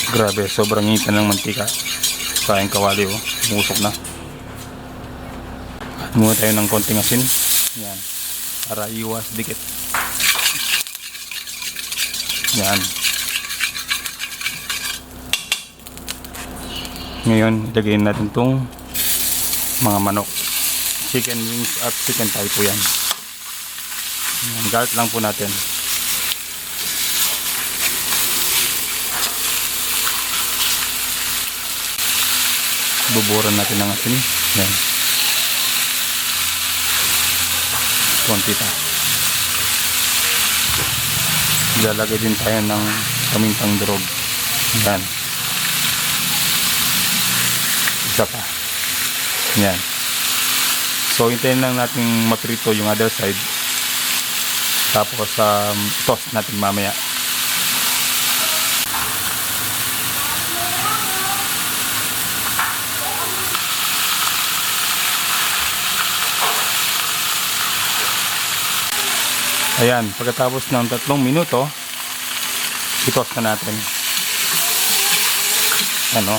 Grabe, sobrang init ng mantika sa aking kawali, oh. Umusok na. At muna tayo ng konting asin. Yan. Para iwas dikit. Yan. Ngayon, ilagay natin itong mga manok. Chicken wings at chicken thigh po yan. Yan. Garlic lang po natin. Buburan natin ng asin. Yan. Konti pa. Ilalagay din tayo ng pamintang durog. Yan. Isa pa. Yan. So hintayin lang natin maprito yung other side. Tapos toast natin mamaya. Ayan, pagkatapos ng 3 minuto, i-toast na natin. Ano?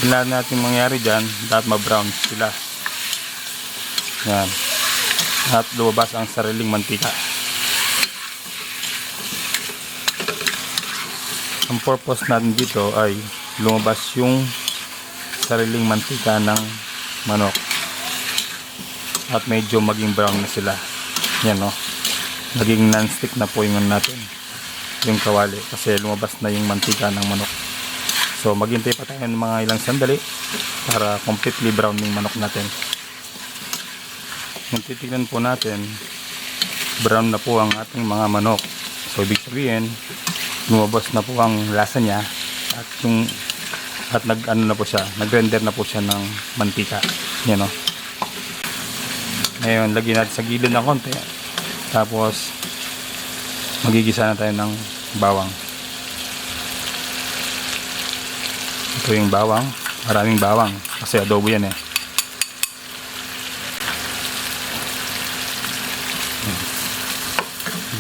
Kailangan natin mangyari dyan, dapat ma-brown sila. Yan. At lumabas ang sariling mantika. Ang purpose natin dito ay lumabas yung sariling mantika ng manok. At medyo maging brown na sila. Yan, no? Naging non-stick na po yung natin. Yung kawali. Kasi lumabas na yung mantika ng manok. So maghintay pa tayo ng mga ilang sandali para completely brown yung manok natin. Kung titignan po natin, brown na po ang ating mga manok. So ibig sabihin, lumabas na po ang lasa niya at nag-render na po siya ng mantika. Yan, no? Ngayon, lagyan natin sa gilid ng konti. Tapos magigisa na tayo ng bawang. Ito yung bawang, maraming bawang kasi adobo yan, eh.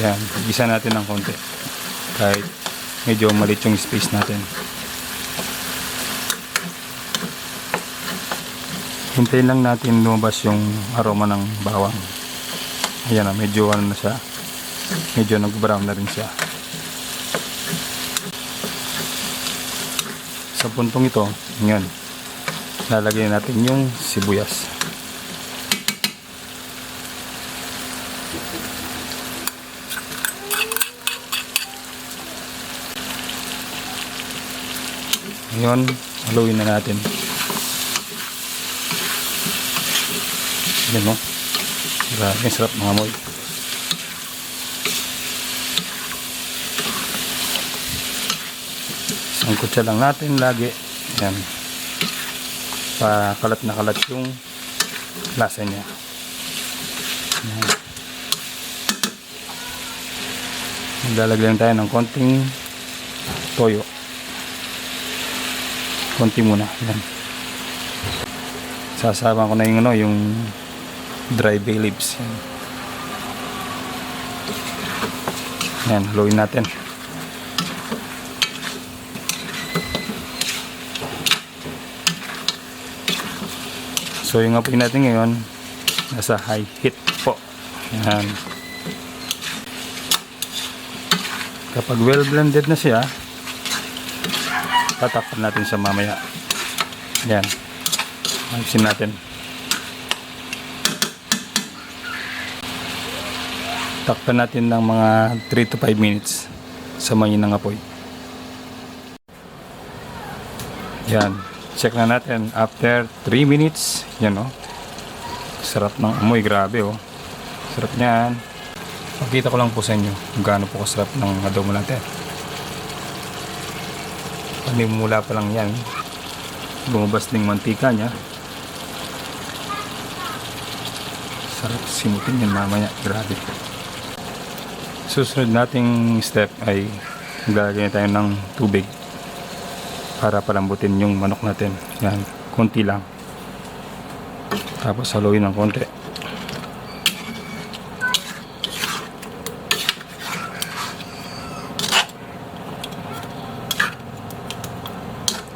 Yan, gisa natin ng konti kahit medyo maliit yung space natin. Hintayin lang natin lumabas yung aroma ng bawang. Ayan, medyo ano na siya, medyo nag-brown na rin siya. Sa puntong ito, ngayon, lalagyan natin yung sibuyas. Ngayon, haluin na natin. Yan, no? Grabe, sarap mga amoy. Sangkot siya lang natin lagi. Yan. Para kalat na kalat yung lasa niya. Yan. Maglalagyan tayo ng konting toyo. Konti muna. Yan. Sasama ko na yung dry bay leaves. Yan. Yan, haluin natin. So yung apoy natin ngayon nasa high heat po. Yan. Kapag well blended na siya, tatakpan natin siya mamaya. Yan. Ayusin natin. Takpan natin ng mga 3 to 5 minutes sa mahinang apoy. Yan. Check na natin after 3 minutes. Yan, oh. Sarap ng amoy, grabe, oh. Sarap niyan. Pakita ko lang po sa inyo kung gaano po kasarap ng adobo natin. Panimula pa lang yan, lumabas ng mantika niya. Sarap simutin yan mamaya, grabe. Susunod nating step ay maglalagay tayo ng tubig para palambutin yung manok natin. Yan, konti lang. Tapos haluin ng konti.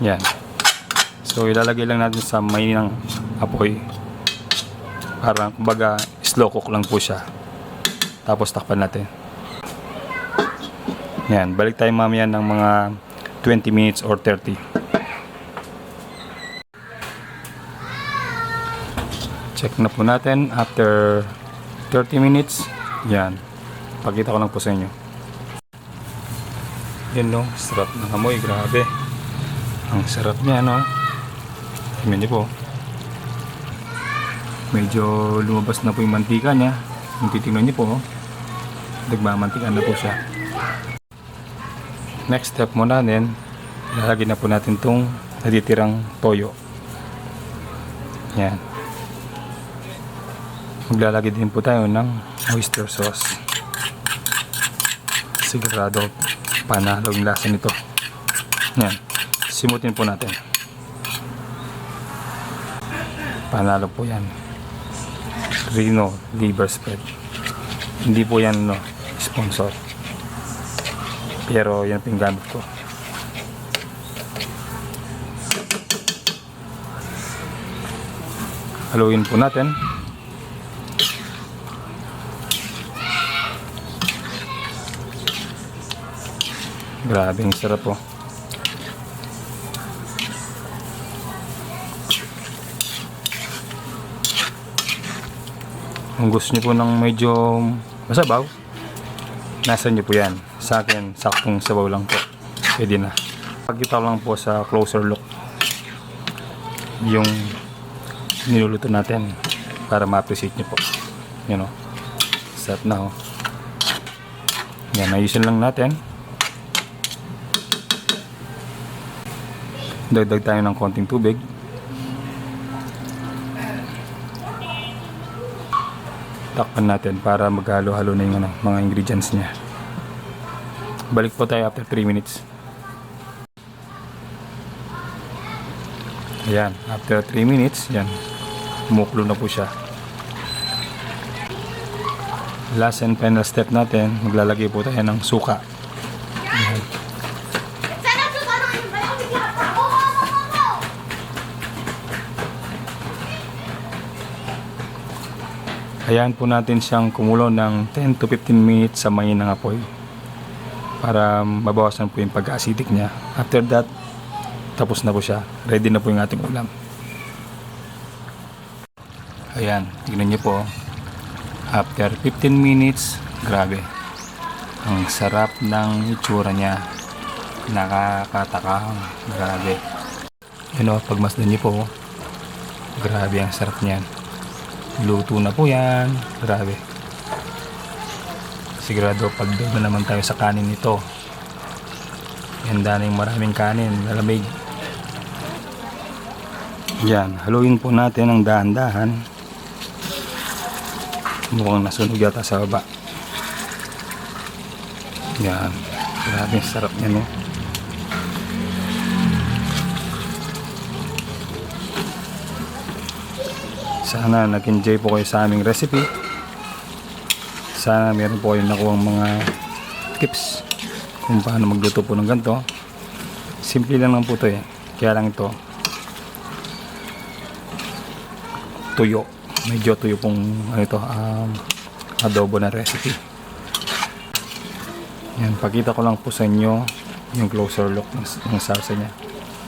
Yan. So ilalagay lang natin sa may ng apoy. Parang kumbaga slow cook lang po siya. Tapos takpan natin. Yan, balik tayo mamaya ng mga 20 minutes or 30. Check na po natin after 30 minutes. Yan. Pakita ko lang po sa inyo. Yan no, sarap ng amoy, grabe. Ang sarap niya no. Tingnan niyo po. Medyo lumabas na po yung mantika niya. Kung titingnan niyo po, nagmamantika na po siya. Next step muna natin, ilalagay na po natin itong natitirang toyo. Yan. Maglalagay din po tayo ng oyster sauce. Sigurado panalo yung lasa nito. Yan. Simutin po natin. Panalo po yan. Reno liver spread. Hindi po yan no, sponsor. Pero yan po yung gamit ko. Haluin po natin. Grabe ang sarap po. Kung gusto nyo po ng medyo masabaw, nasa nyo po yan. Sa akin, saktong sabaw lang po. Pwede na. Pagkita lang po sa closer look yung niluluto natin para ma-appreciate nyo po. Yan o. Sarap na o. Yan, ayusin lang natin. Dagdag tayo ng konting tubig. Takpan natin para maghalo-halo na yung mga ingredients niya. Balik po tayo after 3 minutes. Ayan, after 3 minutes, yan, kumukulo na po siya. Last and final step natin, maglalagay po tayo ng suka. Ayan. Hayaan po natin siyang kumulo ng 10 to 15 minutes sa mainang apoy para mabawasan po yung pagka-acidic niya. After that, tapos na po siya. Ready na po yung ating ulam. Ayan, tignan niyo po. After 15 minutes, grabe. Ang sarap ng itsura niya. Nakakatakam. Grabe. Yun o, pagmasdan niyo po. Grabe ang sarap niyan. Luto na po yan. Grabe. Sigurado pag doon na naman tayo sa kanin nito. Handa na yung maraming kanin. Malamig. Yan. Haluin po natin ang dahan-dahan. Mukhang nasunog yata sa baba. Yan. Grabe sarap niya no. Sana nag-enjoy po kayo sa aming recipe. Sana meron po kayong nakuhang mga tips kung paano magluto po ng ganito. Simple lang po ito eh. Kaya lang ito tuyo. Medyo tuyo pong ano ito, adobo na recipe. Yan, pakita ko lang po sa inyo yung closer look ng salsa niya.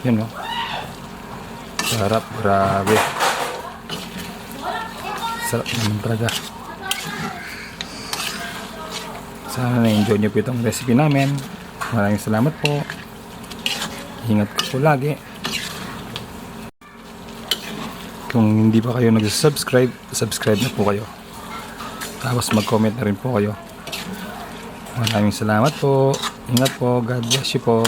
Yun o. Sarap, grabe. Sarap naman talaga. Sana na-enjoy nyo po itong recipe namin. Maraming salamat po. Ingat ko po lagi. Kung hindi pa kayo nag-subscribe, subscribe na po kayo. Tapos mag-comment na rin po kayo. Maraming salamat po. Ingat po. God bless you po.